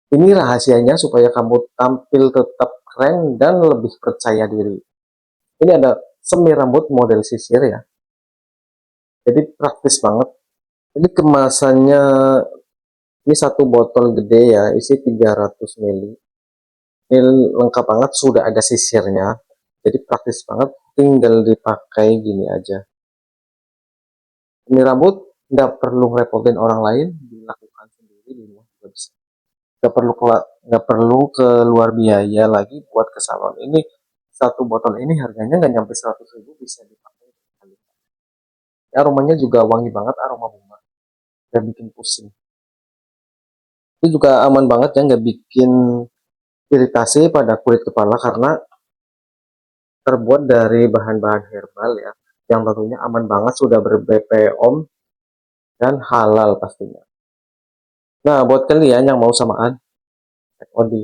Ini rahasianya supaya kamu tampil tetap keren dan lebih percaya diri. Ini ada semi rambut model sisir ya. Jadi praktis banget. Ini kemasannya, ini satu botol gede ya, isi 300 ml. Ini lengkap banget, sudah ada sisirnya. Jadi praktis banget, tinggal dipakai gini aja. Ini rambut nggak perlu ngerepotin orang lain, dilakukan sendiri di rumah juga bisa. Nggak perlu keluar biaya lagi buat ke salon. Ini satu botol ini harganya nggak nyampe 100.000, bisa dipakai sekali. Aromanya juga wangi banget, aroma bunga, nggak bikin pusing. Itu juga aman banget ya, nggak bikin iritasi pada kulit kepala karena terbuat dari bahan-bahan herbal ya, yang tentunya aman banget, sudah ber-BPOM dan halal pastinya. Nah, buat kalian yang mau samaan, cek Odi.